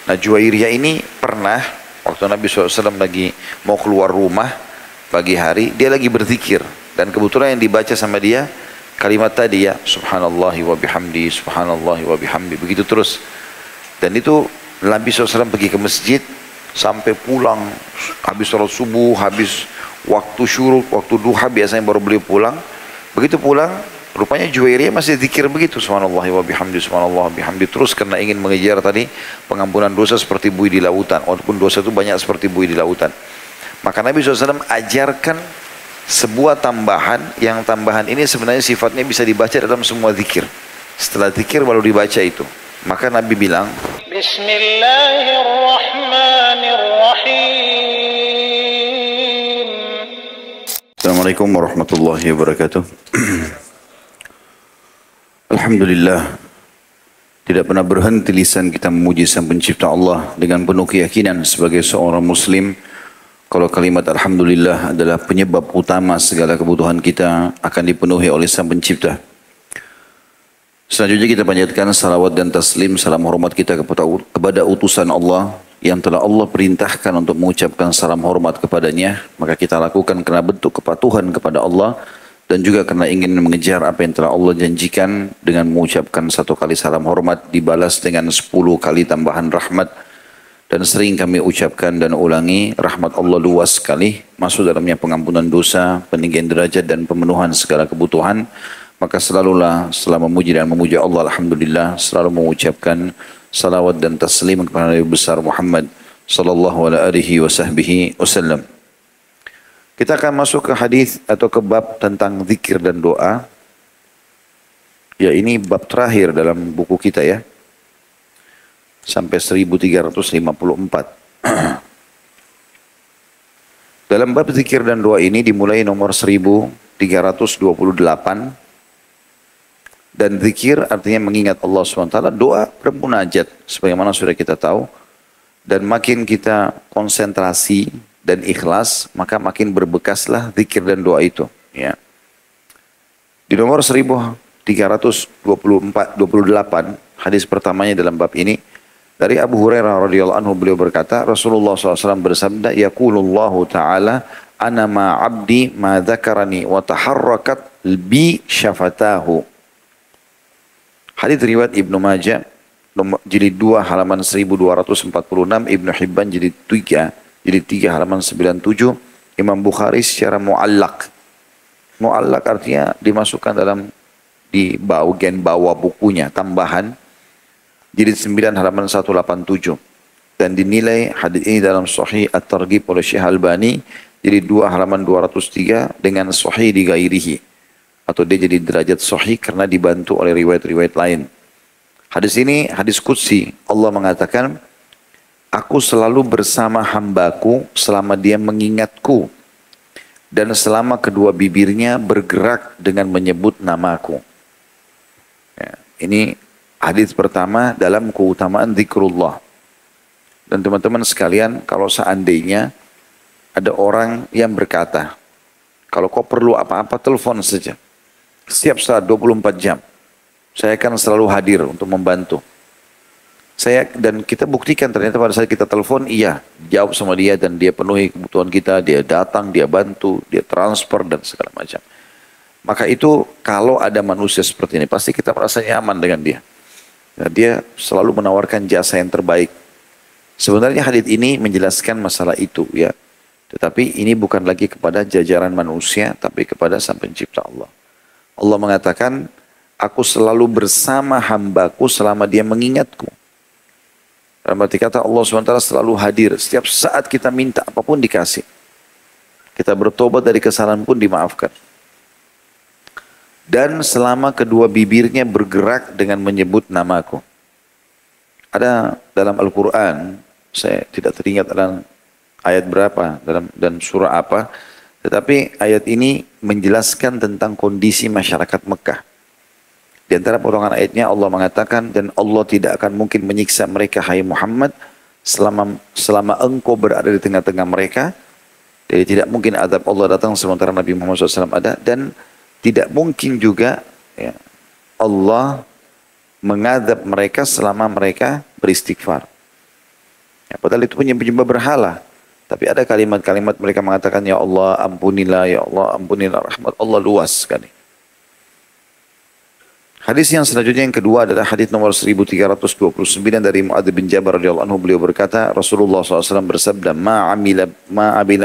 Nah Juwairiyah ini pernah waktu Nabi SAW lagi mau keluar rumah pagi hari, dia lagi berzikir. Dan kebetulan yang dibaca sama dia kalimat tadi ya, subhanallahi wa bihamdi, subhanallahi wa bihamdi, begitu terus. Dan itu Nabi SAW pergi ke masjid sampai pulang, habis sholat subuh, habis waktu syuruk, waktu duha biasanya baru beliau pulang. Begitu pulang, rupanya Juwairiyah masih zikir begitu, subhanallah wa bihamdi, subhanallah wa bihamdi, terus karena ingin mengejar tadi pengampunan dosa seperti buih di lautan, walaupun dosa itu banyak seperti buih di lautan. Maka Nabi SAW ajarkan sebuah tambahan, yang tambahan ini sebenarnya sifatnya bisa dibaca dalam semua zikir. Setelah zikir baru dibaca itu. Maka Nabi bilang, Bismillahirrahmanirrahim. Assalamualaikum warahmatullahi wabarakatuh. Alhamdulillah, tidak pernah berhenti lisan kita memuji Sang Pencipta Allah dengan penuh keyakinan sebagai seorang Muslim. Kalau kalimat Alhamdulillah adalah penyebab utama segala kebutuhan kita akan dipenuhi oleh Sang Pencipta. Selanjutnya kita panjatkan salawat dan taslim, salam hormat kita kepada utusan Allah yang telah Allah perintahkan untuk mengucapkan salam hormat kepadanya. Maka kita lakukan karena bentuk kepatuhan kepada Allah dan juga karena ingin mengejar apa yang telah Allah janjikan dengan mengucapkan 1 kali salam hormat dibalas dengan 10 kali tambahan rahmat. Dan sering kami ucapkan dan ulangi, rahmat Allah luas sekali, masuk dalamnya pengampunan dosa, peninggian derajat dan pemenuhan segala kebutuhan. Maka selalulah setelah memuji dan memuja Allah, alhamdulillah, selalu mengucapkan salawat dan taslim kepada Nabi besar Muhammad sallallahu alaihi wasallam. Kita akan masuk ke hadis atau ke bab tentang zikir dan doa. Ya, ini bab terakhir dalam buku kita ya. Sampai 1354. Dalam bab zikir dan doa ini dimulai nomor 1328. Dan zikir artinya mengingat Allah SWT, doa bermunajat sebagaimana sudah kita tahu. Dan makin kita konsentrasi dan ikhlas, maka makin berbekaslah zikir dan doa itu. Ya. Di nomor 1328, hadis pertamanya dalam bab ini, dari Abu Hurairah radhiyallahu anhu, beliau berkata, Rasulullah SAW bersabda, Yaqulullahu ta'ala, ana ma abdi ma dzakarani wa taharrakat bi syafatahu. Hadis riwayat Ibnu Majah, jilid 2 halaman 1246, Ibnu Hibban jilid 3 halaman 97, Imam Bukhari secara muallak. Muallak artinya dimasukkan dalam di bagian bawah bukunya, tambahan, jilid 9 halaman 187. Dan dinilai hadis ini dalam Sahih At-Targhib oleh Syekh Albani, jilid 2 halaman 203 dengan Sahih di gairihi. Atau dia jadi derajat sahih karena dibantu oleh riwayat-riwayat lain. Hadis ini hadis qudsi. Allah mengatakan, aku selalu bersama hambaku selama dia mengingatku dan selama kedua bibirnya bergerak dengan menyebut namaku. Ya, ini hadis pertama dalam keutamaan zikrullah. Dan teman-teman sekalian, kalau seandainya ada orang yang berkata, kalau kau perlu apa-apa telepon saja. Setiap saat 24 jam. Saya akan selalu hadir untuk membantu. Dan kita buktikan ternyata pada saat kita telepon, iya, jawab sama dia dan dia penuhi kebutuhan kita, dia datang, dia bantu, dia transfer dan segala macam. Maka itu kalau ada manusia seperti ini, pasti kita merasa nyaman dengan dia. Dan dia selalu menawarkan jasa yang terbaik. Sebenarnya hadits ini menjelaskan masalah itu ya. Tetapi ini bukan lagi kepada jajaran manusia, tapi kepada Sang Pencipta Allah. Allah mengatakan, aku selalu bersama hambaku selama dia mengingatku. Dalam arti kata Allah SWT selalu hadir. Setiap saat kita minta apapun dikasih. Kita bertobat dari kesalahan pun dimaafkan. Dan selama kedua bibirnya bergerak dengan menyebut namaku. Ada dalam Al-Quran, saya tidak teringat dalam ayat berapa dan surah apa. Tetapi ayat ini menjelaskan tentang kondisi masyarakat Mekah. Di antara potongan ayatnya Allah mengatakan, dan Allah tidak akan mungkin menyiksa mereka, hai Muhammad, selama engkau berada di tengah-tengah mereka. Jadi tidak mungkin azab Allah datang sementara Nabi Muhammad SAW ada. Dan tidak mungkin juga ya, Allah mengadab mereka selama mereka beristighfar. Ya, padahal itu penyembah berhala. Tapi ada kalimat-kalimat mereka mengatakan, ya Allah ampunilah, rahmat Allah luas sekali. Hadis yang selanjutnya yang kedua adalah hadis nomor 1329 dari Muadz bin Jabal radhiyallahu anhu, beliau berkata, Rasulullah SAW bersabda, ma amila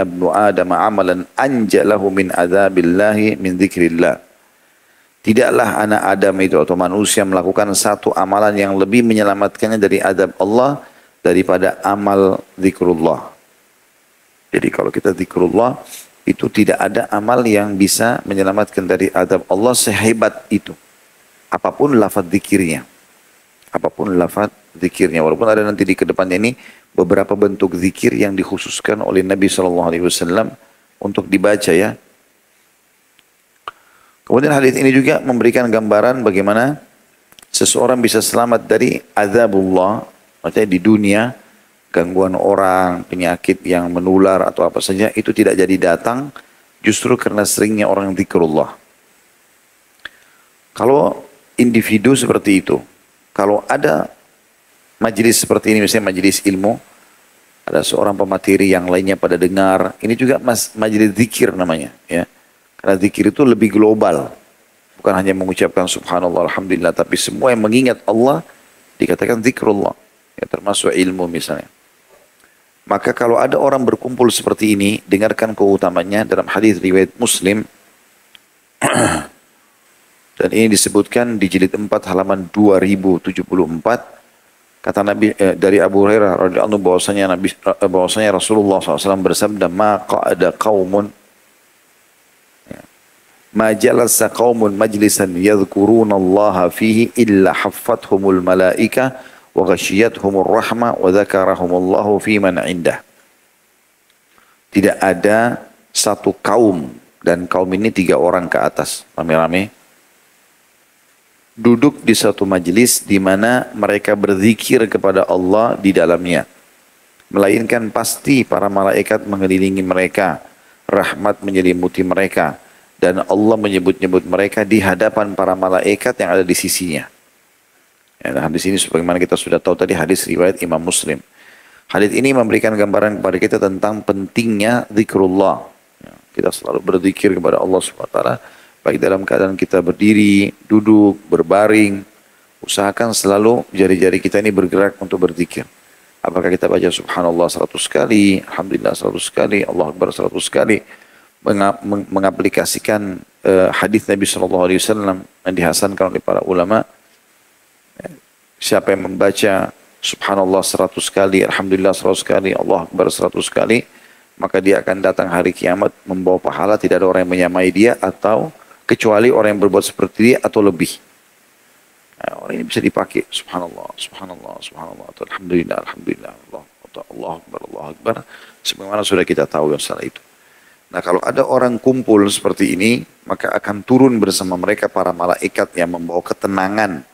ibnu Adam amalan anjalahu min adzabillahi min dzikrillah. Tidaklah anak Adam itu atau manusia melakukan satu amalan yang lebih menyelamatkannya dari azab Allah daripada amal zikrullah. Jadi kalau kita zikrullah, itu tidak ada amal yang bisa menyelamatkan dari azab Allah sehebat itu. Apapun lafaz zikirnya. Apapun lafaz zikirnya. Walaupun ada nanti di kedepannya ini beberapa bentuk zikir yang dikhususkan oleh Nabi SAW untuk dibaca ya. Kemudian hadis ini juga memberikan gambaran bagaimana seseorang bisa selamat dari azabullah. Maksudnya di dunia, gangguan orang, penyakit yang menular atau apa saja, itu tidak jadi datang justru karena seringnya orang zikrullah. Kalau individu seperti itu, kalau ada majelis seperti ini, misalnya majelis ilmu, ada seorang pemateri yang lainnya pada dengar, ini juga majelis zikir namanya, ya. Karena zikir itu lebih global, bukan hanya mengucapkan subhanallah, alhamdulillah, tapi semua yang mengingat Allah dikatakan zikrullah, ya, termasuk ilmu misalnya. Maka kalau ada orang berkumpul seperti ini, dengarkan keutamanya dalam hadis riwayat Muslim. Dan ini disebutkan di jilid 4 halaman 2074. Kata Nabi dari Abu Hurairah radhiyallahu anhu bahwasanya Rasulullah SAW bersabda, ma qa'ada qaumun ma jalasa qaumun majlisan yadhkuruna Allah fihi illa haffathumul malaika wa ghashiyatuhumur rahmah wa dzakarahumullahu fi man indah. Tidak ada satu kaum, dan kaum ini 3 orang ke atas, rame-rame, duduk di satu majelis di mana mereka berzikir kepada Allah di dalamnya, melainkan pasti para malaikat mengelilingi mereka, rahmat menyelimuti mereka, dan Allah menyebut-nyebut mereka di hadapan para malaikat yang ada di sisinya. Ya, dan hadis ini sebagaimana kita sudah tahu tadi, hadis riwayat Imam Muslim. Hadis ini memberikan gambaran kepada kita tentang pentingnya zikrullah. Ya, kita selalu berzikir kepada Allah SWT, baik dalam keadaan kita berdiri, duduk, berbaring. Usahakan selalu jari-jari kita ini bergerak untuk berzikir. Apakah kita baca subhanallah 100 kali, alhamdulillah 100 kali, Allah Akbar 100 kali. Mengaplikasikan hadis Nabi SAW yang dihasankan oleh para ulama. Siapa yang membaca subhanallah 100 kali, alhamdulillah 100 kali, Allah Akbar 100 kali, maka dia akan datang hari kiamat membawa pahala, tidak ada orang yang menyamai dia, atau kecuali orang yang berbuat seperti dia atau lebih. Nah, orang ini bisa dipakai subhanallah, subhanallah, subhanallah, atau alhamdulillah, alhamdulillah, Allah Akbar, Allah Akbar, sebagaimana sudah kita tahu yang salah itu. Nah, kalau ada orang kumpul seperti ini, maka akan turun bersama mereka para malaikat yang membawa ketenangan.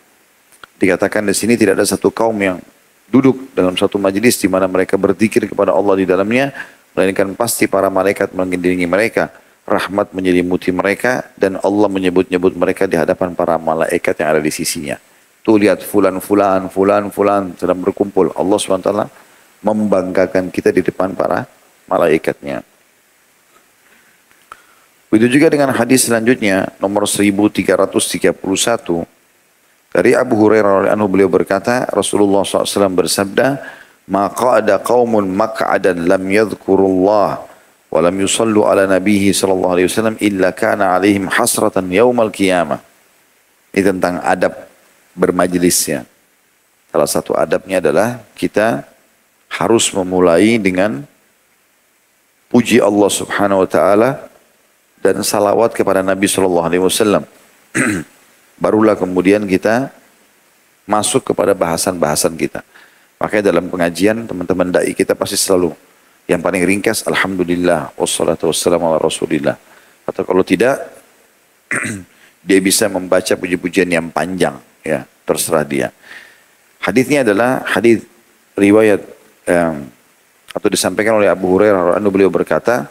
Dikatakan di sini tidak ada satu kaum yang duduk dalam satu majelis di mana mereka berzikir kepada Allah di dalamnya, melainkan pasti para malaikat mengelilingi mereka, rahmat menyelimuti mereka, dan Allah menyebut-nyebut mereka di hadapan para malaikat yang ada di sisinya. Tuh lihat fulan sedang berkumpul. Allah SWT membanggakan kita di depan para malaikatnya. Begitu juga dengan hadis selanjutnya nomor 1331 dari Abu Hurairah radhiyallahu anhu, beliau berkata, Rasulullah SAW bersabda, ma qa'ada qaumun maq'adan lam yadhkurullah wa lam yusallu ala nabihi sallallahu alaihi wasallam illa kana alaihim hasratan yaumal qiyamah. Ini tentang adab bermajlisnya. Salah satu adabnya adalah kita harus memulai dengan puji Allah Subhanahu wa taala dan salawat kepada Nabi sallallahu alaihi wasallam. Barulah kemudian kita masuk kepada bahasan-bahasan kita. Makanya dalam pengajian teman-teman dai kita pasti selalu yang paling ringkas alhamdulillah wassalatu wassalamu ala rasulillah. Atau kalau tidak dia bisa membaca puji-pujian yang panjang, ya, terserah dia. Hadisnya adalah hadis riwayat atau disampaikan oleh Abu Hurairah, beliau berkata,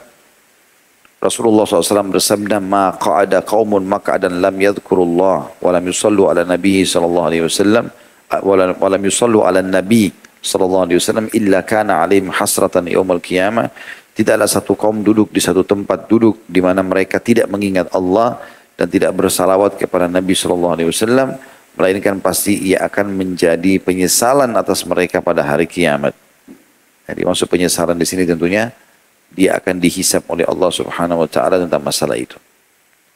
Rasulullah SAW bersabda, ma qa'ada qaumun maq'adan lam yadhkurullah wa lam yusallu ala nabihi sallallahu alaihi wasallam wa lam yusallu ala nabi sallallahu alaihi wasallam, illa kana alaihim hasratan yaumil qiyamah. Tidaklah satu kaum duduk di satu tempat duduk di mana mereka tidak mengingat Allah dan tidak bersalawat kepada Nabi sallallahu alaihi wasallam, melainkan pasti ia akan menjadi penyesalan atas mereka pada hari kiamat. Jadi maksud penyesalan di sini tentunya dia akan dihisap oleh Allah Subhanahu wa taala tentang masalah itu.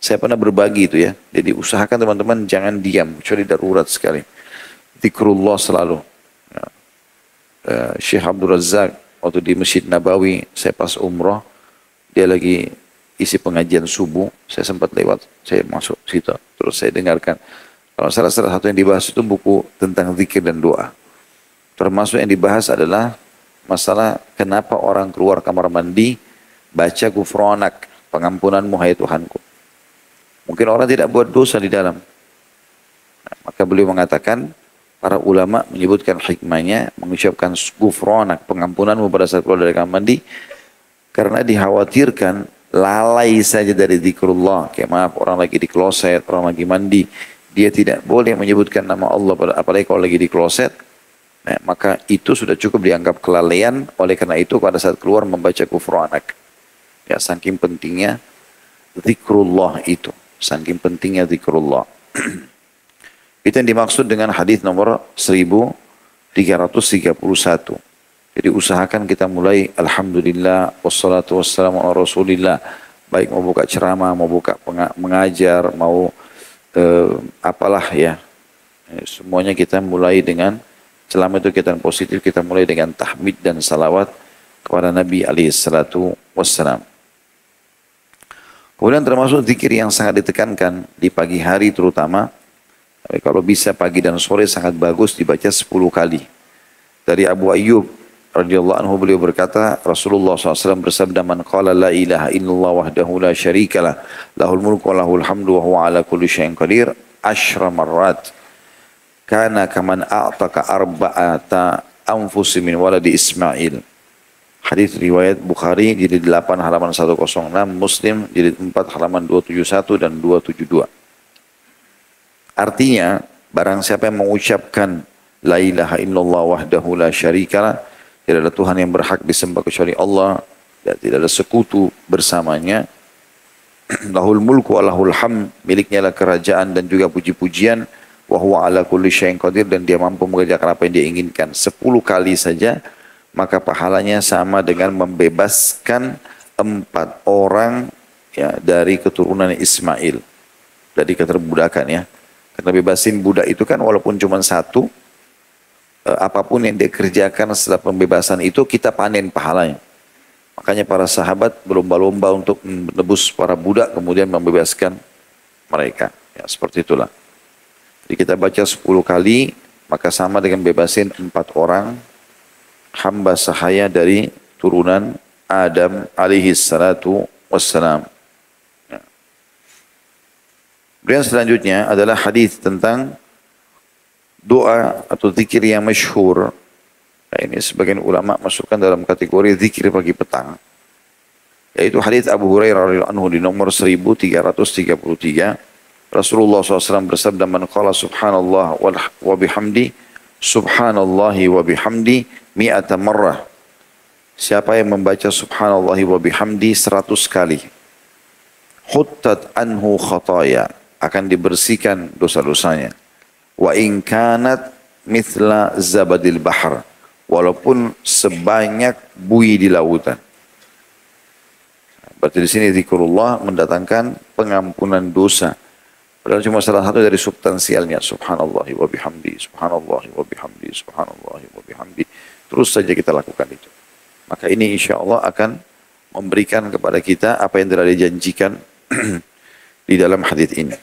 Saya pernah berbagi itu ya. Jadi usahakan teman-teman jangan diam, kecuali darurat sekali. Zikrullah selalu. Syekh Abdul Razak waktu di Masjid Nabawi, saya pas umrah, dia lagi isi pengajian subuh, saya sempat lewat, saya masuk situ, terus saya dengarkan. Kalau salah satu yang dibahas itu buku tentang zikir dan doa. Termasuk yang dibahas adalah masalah kenapa orang keluar kamar mandi baca gufronak, pengampunanmu hai Tuhanku. Mungkin orang tidak buat dosa di dalam. Nah, maka beliau mengatakan, para ulama menyebutkan hikmahnya mengucapkan gufronak, pengampunanmu pada saat keluar dari kamar mandi, karena dikhawatirkan lalai saja dari zikrullah. Kayak maaf, orang lagi di kloset, orang lagi mandi, dia tidak boleh menyebutkan nama Allah, apalagi kalau lagi di kloset. Nah, maka itu sudah cukup dianggap kelalaian. Oleh karena itu pada saat keluar membaca gufronak. Ya, saking pentingnya zikrullah itu. Saking pentingnya zikrullah. Itu yang dimaksud dengan hadis nomor 1331. Jadi usahakan kita mulai alhamdulillah wassalatu wassalamu ala rasulillah. Baik mau buka ceramah, mau buka mengajar, mau apalah ya. Semuanya kita mulai dengan, selama itu kita positif, kita mulai dengan tahmid dan salawat kepada Nabi alaihi salatu wassalam. Kemudian termasuk zikir yang sangat ditekankan di pagi hari terutama. Tapi kalau bisa pagi dan sore sangat bagus dibaca 10 kali. Dari Abu Ayyub radhiyallahu anhu beliau berkata, Rasulullah SAW bersabda, man qala la ilaha illallah wahdahu la syarikalah, lahul mulku wa lahul hamdu wa huwa ala kulli syai'in qadir, asyra marrat. Kana kaman a'taka arba'ata anfusi min waladi Ismail. Hadis riwayat Bukhari jilid 8 halaman 106, Muslim jilid 4 halaman 271 dan 272. Artinya, barang siapa yang mengucapkan la ilaha illallah wahdahu la syarikalah, tidak ada Tuhan yang berhak disembah kecuali Allah, dan tidak ada sekutu bersamanya. Lahul mulku wa lahul hamd, miliknya lah kerajaan dan juga puji-pujian, wa huwa ala kulli syai'in qadir, dan dia mampu mengerjakan apa yang dia inginkan. 10 kali saja, maka pahalanya sama dengan membebaskan 4 orang ya, dari keturunan Ismail, dari keterbudakan ya. Karena bebasin budak itu kan walaupun cuma satu, apapun yang dia kerjakan setelah pembebasan itu kita panen pahalanya. Makanya para sahabat berlomba-lomba untuk menebus para budak kemudian membebaskan mereka. Ya, seperti itulah. Jadi kita baca 10 kali maka sama dengan bebasin 4 orang hamba sahaya dari turunan Adam alaihi salatu wassalam. Kemudian selanjutnya adalah hadis tentang doa atau zikir yang masyhur. Nah, ini sebagian ulama masukkan dalam kategori zikir pagi petang. Yaitu hadis Abu Hurairah radhiyallahu anhu di nomor 1333. Rasulullah SAW bersabda, man qala subhanallah wa bihamdi, subhanallahi wa bihamdi mi'ata marrah. Siapa yang membaca subhanallahi wa bihamdi 100 kali, huttat anhu khataya, akan dibersihkan dosa-dosanya. Wa in kanat mithla zabadil bahar, walaupun sebanyak buih di lautan. Berarti di sini zikrullah mendatangkan pengampunan dosa. Padahal cuma salah satu dari substansialnya. Subhanallahi wa bihamdi, subhanallahi wa bihamdi, subhanallahi wa bihamdi. Terus saja kita lakukan itu. Maka ini insya Allah akan memberikan kepada kita apa yang telah dijanjikan di dalam hadis ini.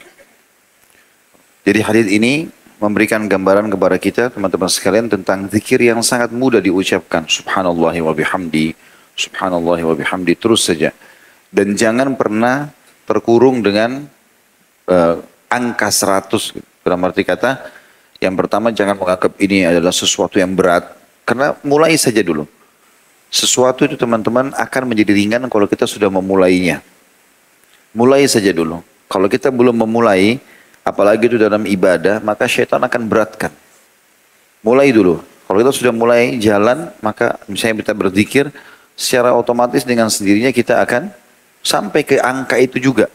Jadi hadis ini memberikan gambaran kepada kita teman-teman sekalian tentang zikir yang sangat mudah diucapkan. Subhanallahi wa bihamdi, subhanallahi wa bihamdi, terus saja. Dan jangan pernah terkurung dengan angka 100. Dalam arti kata, yang pertama jangan menganggap ini adalah sesuatu yang berat. Karena mulai saja dulu. Sesuatu itu teman-teman akan menjadi ringan kalau kita sudah memulainya. Mulai saja dulu. Kalau kita belum memulai, apalagi itu dalam ibadah, maka syaitan akan beratkan. Mulai dulu. Kalau kita sudah mulai jalan, maka misalnya kita berzikir, secara otomatis dengan sendirinya kita akan sampai ke angka itu juga.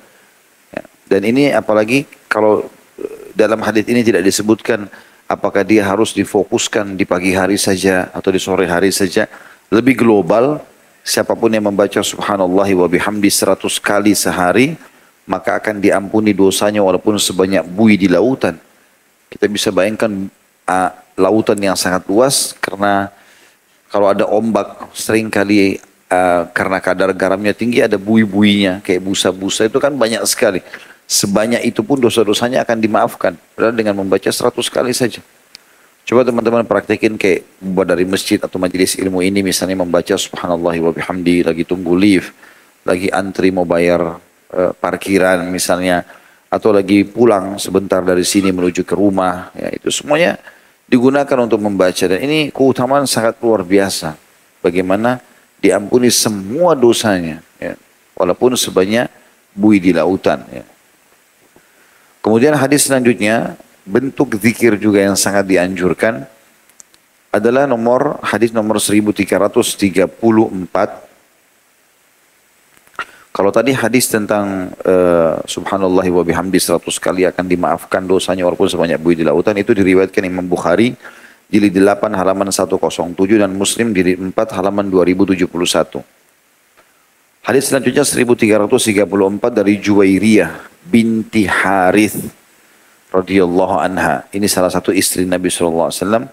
Ya. Dan ini apalagi kalau dalam hadis ini tidak disebutkan apakah dia harus difokuskan di pagi hari saja atau di sore hari saja. Lebih global, siapapun yang membaca subhanallahi wa bihamdi 100 kali sehari, maka akan diampuni dosanya walaupun sebanyak buih di lautan. Kita bisa bayangkan lautan yang sangat luas, karena kalau ada ombak seringkali karena kadar garamnya tinggi ada buih-buihnya kayak busa-busa, itu kan banyak sekali. Sebanyak itu pun dosa-dosanya akan dimaafkan padahal dengan membaca 100 kali saja. Coba teman-teman praktekin kayak buat dari masjid atau majelis ilmu ini, misalnya membaca subhanallahi wa bihamdi lagi tunggu lift, lagi antri mau bayar parkiran misalnya, atau lagi pulang sebentar dari sini menuju ke rumah, ya itu semuanya digunakan untuk membaca. Dan ini keutamaan sangat luar biasa. Bagaimana diampuni semua dosanya, ya, walaupun sebanyak buih di lautan. Ya. Kemudian hadis selanjutnya, bentuk zikir juga yang sangat dianjurkan adalah hadis nomor 1334. Kalau tadi hadis tentang subhanallahi wa bihamdi 100 kali akan dimaafkan dosanya walaupun sebanyak buih di lautan, itu diriwayatkan Imam Bukhari jilid 8 halaman 107 dan Muslim jilid 4 halaman 2071. Hadis selanjutnya 1334 dari Juwairiyah binti Harith radhiyallahu anha. Ini salah satu istri Nabi SAW.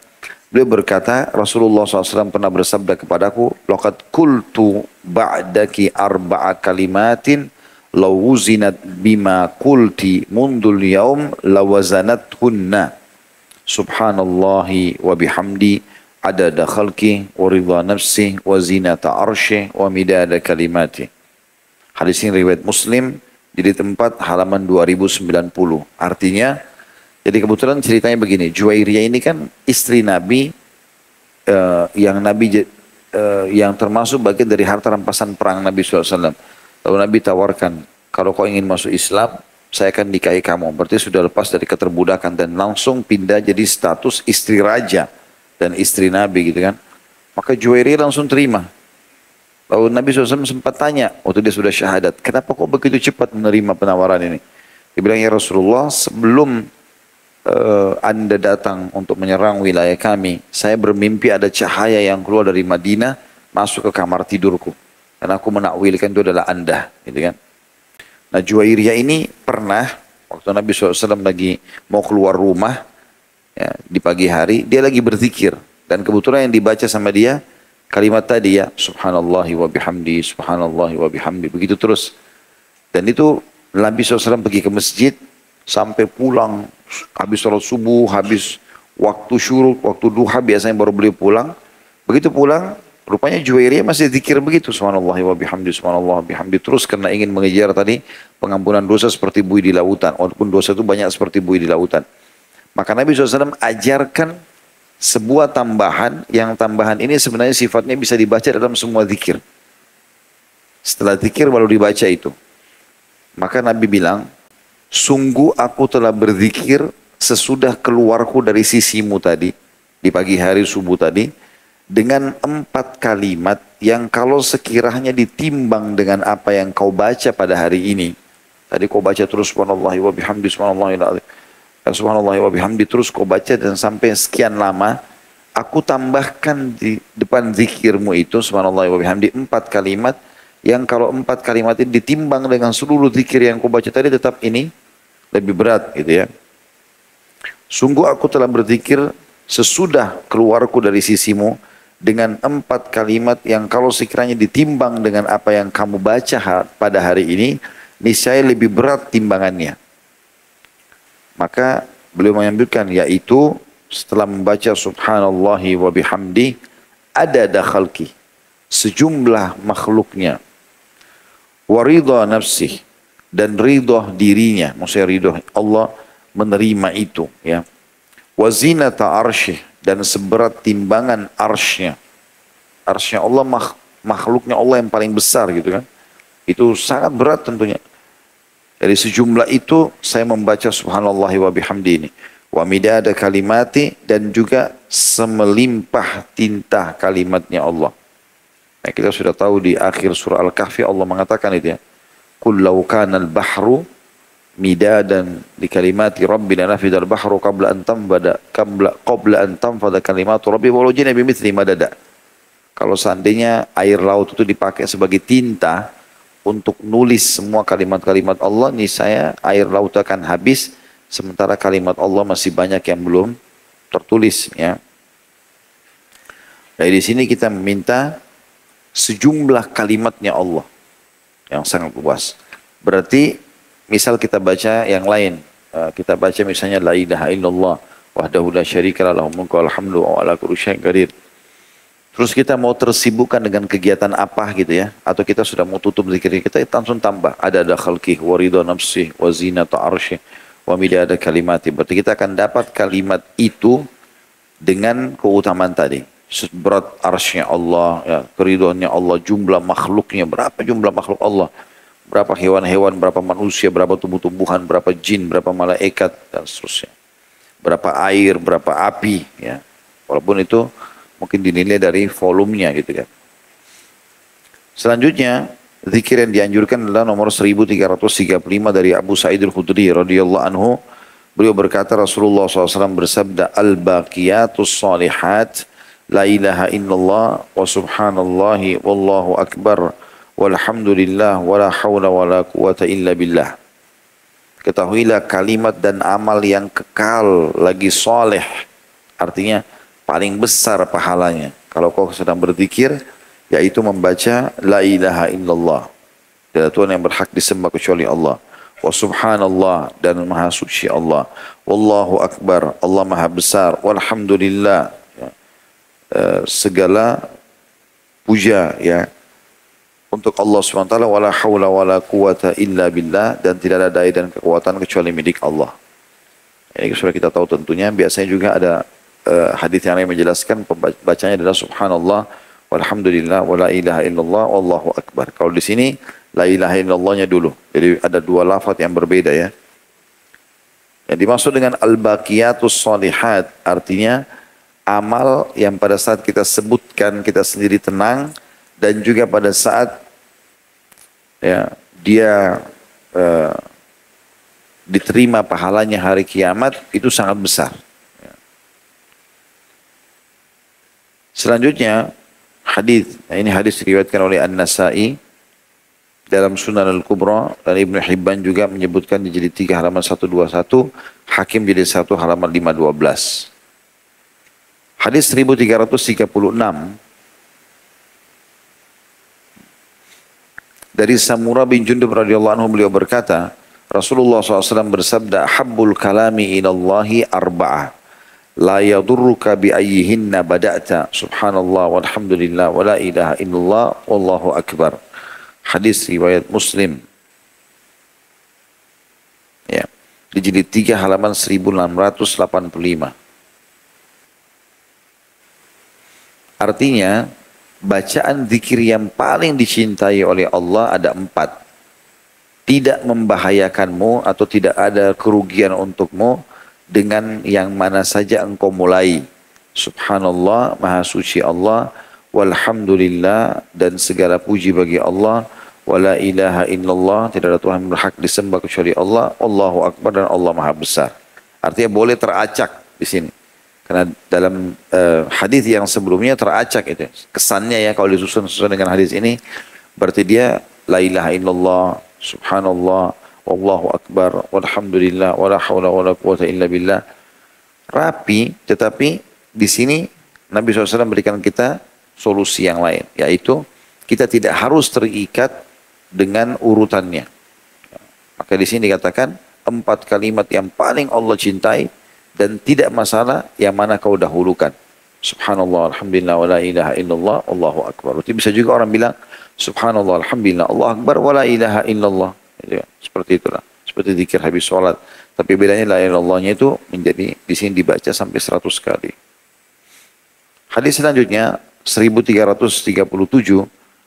Beliau berkata, Rasulullah SAW pernah bersabda kepadaku, laqad qultu ba'daki arba'a kalimatin law wuzinat bima qulti mundul yaum lawazanathunna. Subhanallahi wa bihamdi adada khalqi wa ridha nafsi wa zinata arshi wa midada kalimati. Hadis ini riwayat Muslim jilid 4 halaman 2090. Artinya, jadi kebetulan ceritanya begini, Juwairiyah ini kan istri Nabi yang termasuk bagian dari harta rampasan perang Nabi SAW. Lalu Nabi tawarkan, kalau kau ingin masuk Islam, saya akan nikahi kamu. Berarti sudah lepas dari keterbudakan dan langsung pindah jadi status istri raja dan istri Nabi gitu kan. Maka Juwairiyah langsung terima. Lalu Nabi SAW sempat tanya, waktu dia sudah syahadat, kenapa kok begitu cepat menerima penawaran ini? Dia bilang, ya Rasulullah, sebelum Anda datang untuk menyerang wilayah kami, saya bermimpi ada cahaya yang keluar dari Madinah masuk ke kamar tidurku. Dan aku menakwilkan itu adalah Anda. Gitu kan. Nah Juwairiyah ini pernah, waktu Nabi SAW lagi mau keluar rumah, ya, di pagi hari, dia lagi berzikir. Dan kebetulan yang dibaca sama dia, kalimat tadi ya, subhanallahi wa bihamdi, subhanallahi wa bihamdi, begitu terus. Dan itu Nabi SAW pergi ke masjid, sampai pulang, habis sholat subuh, habis waktu syuruk, waktu duha biasanya baru beliau pulang. Begitu pulang, rupanya Juwairiyah masih zikir begitu, subhanallah wa bihamdi, subhanallah wa bihamdi, terus karena ingin mengejar tadi pengampunan dosa seperti buih di lautan, walaupun dosa itu banyak seperti buih di lautan. Maka Nabi SAW ajarkan sebuah tambahan, yang tambahan ini sebenarnya sifatnya bisa dibaca dalam semua zikir. Setelah zikir baru dibaca itu. Maka Nabi bilang, sungguh aku telah berzikir sesudah keluarku dari sisimu tadi, di pagi hari subuh tadi, dengan 4 kalimat yang kalau sekiranya ditimbang dengan apa yang kau baca pada hari ini. Tadi kau baca terus subhanallahi wa bihamdi, subhanallahi wa bihamdi, terus kau baca dan sampai sekian lama, aku tambahkan di depan zikirmu itu, subhanallahi wa bihamdi, 4 kalimat, yang kalau 4 kalimat ini ditimbang dengan seluruh zikir yang kau baca tadi, tetap ini lebih berat gitu ya. Sungguh aku telah berzikir sesudah keluarku dari sisimu dengan 4 kalimat yang kalau sekiranya ditimbang dengan apa yang kamu baca pada hari ini, niscaya lebih berat timbangannya. Maka beliau menyebutkan, yaitu setelah membaca subhanallahi wa bihamdi adada khalqi, sejumlah makhluknya, wa ridha nafsih, dan ridha dirinya, maksudnya ridha Allah menerima itu ya, wa zinata arsyih, dan seberat timbangan arsy-Nya. Arsy-Nya Allah makhluknya Allah yang paling besar gitu kan, itu sangat berat tentunya. Dari sejumlah itu saya membaca subhanallahi wa bihamdi ini, wa midada kalimati, dan juga semelimpah tinta kalimatnya Allah. Nah, kita sudah tahu di akhir surah Al-Kahfi Allah mengatakan itu ya. Qul law kana al-bahru midadan li kalimati rabbina nafidal bahru qabla an tanfada kalimatu rabbi walau jina bimithli madada. Kalau seandainya air laut itu dipakai sebagai tinta untuk nulis semua kalimat-kalimat Allah, niscaya air laut akan habis, sementara kalimat Allah masih banyak yang belum tertulis ya. Dari sini kita meminta sejumlah kalimatnya Allah yang sangat luas. Berarti misal kita baca yang lain, kita baca misalnya la ilaha illallah wahdahu la syarika lahul mulku wal hamdu wa ala kulli syai'in qadir. Terus kita mau tersibukkan dengan kegiatan apa gitu ya, atau kita sudah mau tutup zikir kita langsung tambah ada khalqih wa ridha nafsih wa zinata arsyih wa midada kalimati. Berarti kita akan dapat kalimat itu dengan keutamaan tadi. Berat arsy-nya Allah, ya, keridhoannya Allah, jumlah makhluknya, berapa jumlah makhluk Allah, berapa hewan-hewan, berapa manusia, berapa tumbuh-tumbuhan, berapa jin, berapa malaikat, dan seterusnya. Berapa air, berapa api, ya. Walaupun itu mungkin dinilai dari volumenya gitu kan. Selanjutnya, zikir yang dianjurkan adalah nomor 1335 dari Abu Sa'id Al-Khudri radhiyallahu anhu. Beliau berkata Rasulullah SAW bersabda, Al-Baqiyatus Salihat, La ilaha illallah wa subhanallahi wallahu akbar walhamdulillah wa la hawla wa la quwata illa billah. Ketahuilah kalimat dan amal yang kekal lagi soleh, artinya paling besar pahalanya kalau kau sedang berzikir, yaitu membaca la ilaha illallah, tidak Tuhan yang berhak disembah kecuali Allah, wa subhanallah, dan maha suci Allah, wallahu akbar, Allah maha besar, walhamdulillah, segala puja ya untuk Allah SWT, wala haula wala quwata illa billah, dan tidak ada daya dan kekuatan kecuali milik Allah. Ini sudah kita tahu tentunya. Biasanya juga ada hadis yang lain menjelaskan bacanya adalah subhanallah walhamdulillah wala ilaha illallah wallahu akbar. Kalau di sini la ilaha illallahnya dulu. Jadi ada dua lafaz yang berbeda ya. Yang dimaksud dengan al-baqiyatus shalihat artinya amal yang pada saat kita sebutkan kita sendiri tenang, dan juga pada saat ya, dia diterima pahalanya hari kiamat itu sangat besar. Selanjutnya hadis, nah ini hadis diriwayatkan oleh An-Nasa'i dalam Sunan Al-Kubra, dan Ibnu Hibban juga menyebutkan di jilid 3 halaman 121, Hakim jilid 1 halaman 512. Hadis 1336 dari Samurah bin Jundub radhiyallahu anhu, beliau berkata, Rasulullah SAW bersabda, Habbul kalami ilallahi arba'ah, la yadurruka bi ayyihinna bada'ta, subhanallah walhamdulillah wa la ilaha illallah wallahu akbar. Hadis riwayat Muslim. Ya, di jilid 3 halaman 1685. Artinya, bacaan zikir yang paling dicintai oleh Allah ada 4. Tidak membahayakanmu atau tidak ada kerugian untukmu dengan yang mana saja engkau mulai. Subhanallah, maha suci Allah, walhamdulillah, dan segala puji bagi Allah, wala ilaha illallah, tidak ada Tuhan berhak disembah kecuali Allah, Allahu akbar, dan Allah maha besar. Artinya boleh teracak di sini. Karena dalam hadis yang sebelumnya teracak itu. Kesannya ya kalau disusun sesuai dengan hadis ini, berarti dia la ilaha illallah, subhanallah, wallahu akbar, walhamdulillah, wala haula wala quwata illa billah. Rapi, tetapi di sini Nabi SAW berikan kita solusi yang lain, yaitu kita tidak harus terikat dengan urutannya. Maka di sini dikatakan 4 kalimat yang paling Allah cintai, dan tidak masalah yang mana kau dahulukan. Subhanallah, alhamdulillah, wa la ilaha illallah, Allahu akbar. Berarti bisa juga orang bilang, Subhanallah, alhamdulillah, Allah akbar, wa la ilaha illallah. Seperti itulah. Seperti zikir habis sholat. Tapi bedanya la ilaha illallahnya itu menjadi di sini dibaca sampai 100 kali. Hadis selanjutnya 1337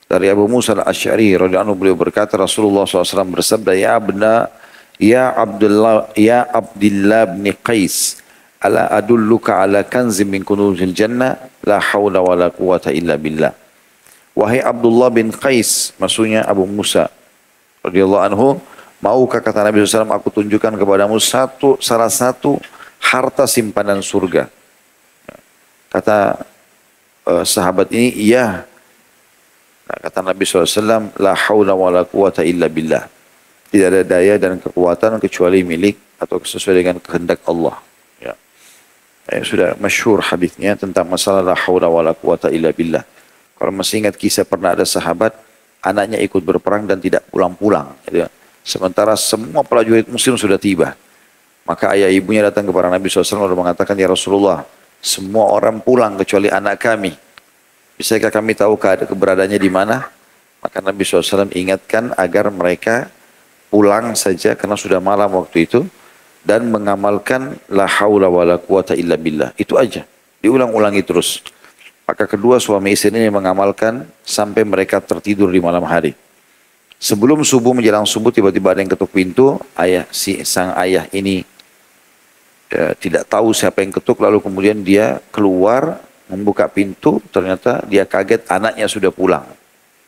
dari Abu Musa al-Asy'ari radhiyallahu anhu, beliau berkata Rasulullah SAW bersabda, Ya Abdullah bin Qais, Ala adulluka ala kanzim min kunuzil jannah la haula wala quwata illa billah. Wahai Abdullah bin Qais, maksudnya Abu Musa radhiyallahu anhu, maukah kata Nabi SAW aku tunjukkan kepadamu salah satu harta simpanan surga. Kata sahabat ini, iya. Nah, kata Nabi SAW, la haula wa la quwata illa billah. Tidak ada daya dan kekuatan kecuali milik atau sesuai dengan kehendak Allah. Ya. Sudah masyhur hadisnya tentang masalah la haula wa la quwata illa billah. Kalau masih ingat kisah pernah ada sahabat, anaknya ikut berperang dan tidak pulang-pulang. Gitu. Sementara semua prajurit muslim sudah tiba. Maka ayah ibunya datang kepada Nabi SAW dan mengatakan, ya Rasulullah, semua orang pulang kecuali anak kami. Bisakah kami tahu keberadaannya di mana? Maka Nabi SAW ingatkan agar mereka pulang saja karena sudah malam waktu itu. Dan mengamalkan la haula wa la quwata illa billah. Itu aja. Diulang-ulangi terus. Maka kedua suami istri ini mengamalkan sampai mereka tertidur di malam hari. Sebelum subuh menjelang subuh tiba-tiba ada yang ketuk pintu. Sang ayah ini tidak tahu siapa yang ketuk, lalu kemudian dia keluar membuka pintu, ternyata dia kaget anaknya sudah pulang.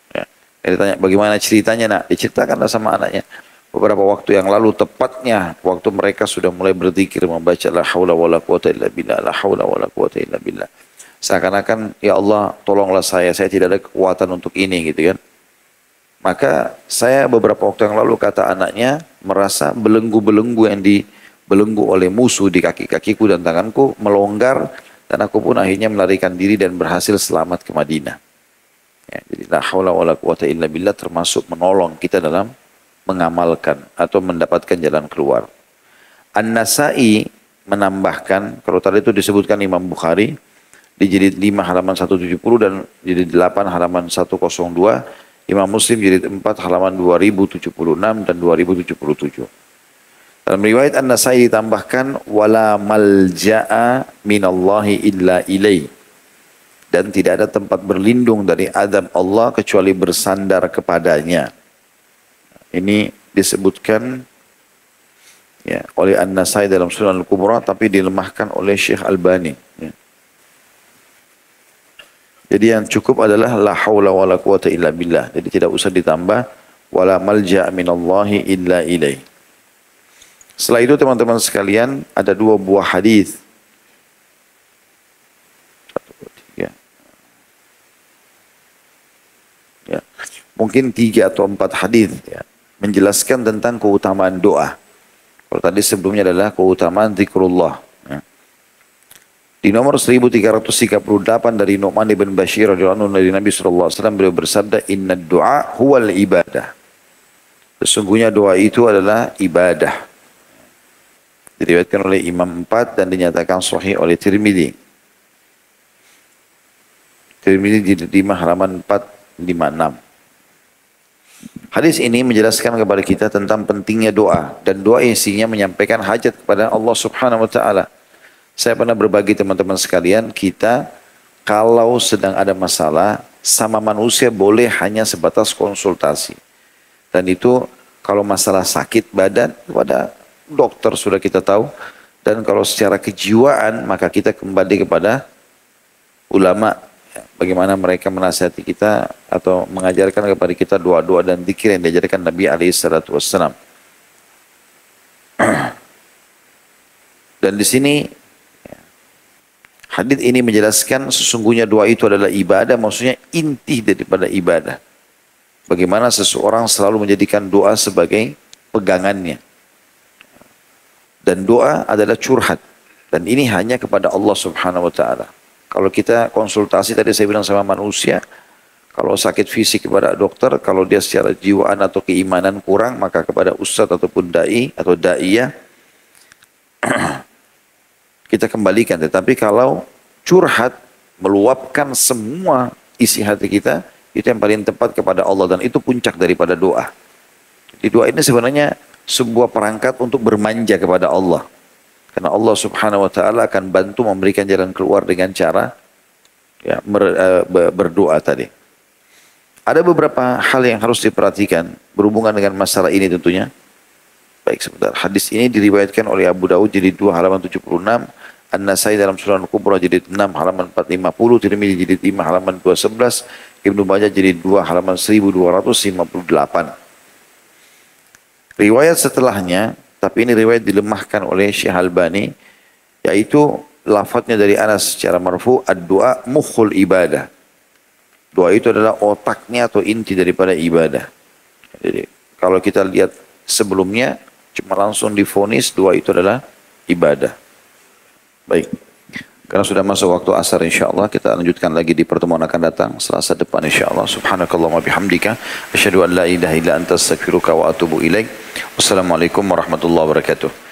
Ya. Dia ditanya, bagaimana ceritanya nak? Diceritakanlah sama anaknya. Beberapa waktu yang lalu tepatnya waktu mereka sudah mulai berzikir membaca la haula wala quwata illa billah, la haula wala quwata illa billah. Seakan-akan ya Allah tolonglah saya tidak ada kekuatan untuk ini gitu kan. Maka saya beberapa waktu yang lalu kata anaknya merasa belenggu-belenggu yang dibelenggu oleh musuh di kaki-kakiku dan tanganku melonggar dan aku pun akhirnya melarikan diri dan berhasil selamat ke Madinah. Ya, jadi la haula wala quwata illa billah termasuk menolong kita dalam mengamalkan atau mendapatkan jalan keluar. An-Nasai menambahkan, kalau tadi itu disebutkan Imam Bukhari di jilid 5 halaman 170 dan jilid 8 halaman 102, Imam Muslim jilid 4 halaman 2076 dan 2077. Dalam riwayat An-Nasai ditambahkan wala malja'a minallahi illa ilaih, dan tidak ada tempat berlindung dari azab Allah kecuali bersandar kepadanya. Ini disebutkan ya, oleh An-Nasai dalam Sunan Al-Kubra tapi dilemahkan oleh Syekh Albani. Ya. Jadi yang cukup adalah la haula wala quwata illa billah. Jadi tidak usah ditambah wala malja' minallahi illa ilaih. Setelah itu teman-teman sekalian ada dua buah hadis. Ya. Mungkin 3 atau 4 hadis ya, menjelaskan tentang keutamaan doa. Kalau tadi sebelumnya adalah keutamaan zikrullah. Ya. Di nomor 1338 dari Nu'man ibn Bashir radhiyallahu anhu dari Nabi SAW beliau bersabda, inna du'a huwal ibadah. Sesungguhnya doa itu adalah ibadah. Diriwayatkan oleh Imam 4 dan dinyatakan sahih oleh Tirmidzi. Tirmidzi di 5 halaman 456. Hadis ini menjelaskan kepada kita tentang pentingnya doa dan doa isinya menyampaikan hajat kepada Allah Subhanahu wa taala. Saya pernah berbagi teman-teman sekalian, kita kalau sedang ada masalah sama manusia boleh hanya sebatas konsultasi. Dan itu kalau masalah sakit badan kepada dokter sudah kita tahu, dan kalau secara kejiwaan maka kita kembali kepada ulama. Bagaimana mereka menasihati kita atau mengajarkan kepada kita doa-doa dan zikir yang diajarkan Nabi SAW. Dan di sini hadis ini menjelaskan sesungguhnya doa itu adalah ibadah, maksudnya inti daripada ibadah. Bagaimana seseorang selalu menjadikan doa sebagai pegangannya. Dan doa adalah curhat. Dan ini hanya kepada Allah Subhanahu wa taala. Kalau kita konsultasi tadi saya bilang sama manusia, kalau sakit fisik kepada dokter, kalau dia secara jiwaan atau keimanan kurang, maka kepada ustadz ataupun da'i atau da'iyah, kita kembalikan. Tetapi kalau curhat, meluapkan semua isi hati kita, itu yang paling tepat kepada Allah. Dan itu puncak daripada doa. Di doa ini sebenarnya sebuah perangkat untuk bermanja kepada Allah. Karena Allah Subhanahu wa taala akan bantu memberikan jalan keluar dengan cara ya, berdoa tadi. Ada beberapa hal yang harus diperhatikan berhubungan dengan masalah ini tentunya. Baik sebentar. Hadis ini diriwayatkan oleh Abu Dawud jilid 2 halaman 76, An-Nasai dalam Sunan Kubra jilid 6 halaman 450, Tirmidzi jilid 5 halaman 211, Ibnu Majah jilid 2 halaman 1258. Riwayat setelahnya, tapi ini riwayat dilemahkan oleh Syekh Albani, yaitu lafadznya dari Anas secara marfu, ad-du'a mukhul ibadah. Doa itu adalah otaknya atau inti daripada ibadah. Jadi kalau kita lihat sebelumnya, cuma langsung divonis doa itu adalah ibadah. Baik. Karena sudah masuk waktu asar insyaallah, kita lanjutkan lagi di pertemuan akan datang Selasa depan insyaallah. Subhanakallahumma bihamdika asyhadu an la ilaha illa anta astaghfiruka wa atubu ilaik. Wassalamualaikum warahmatullahi wabarakatuh.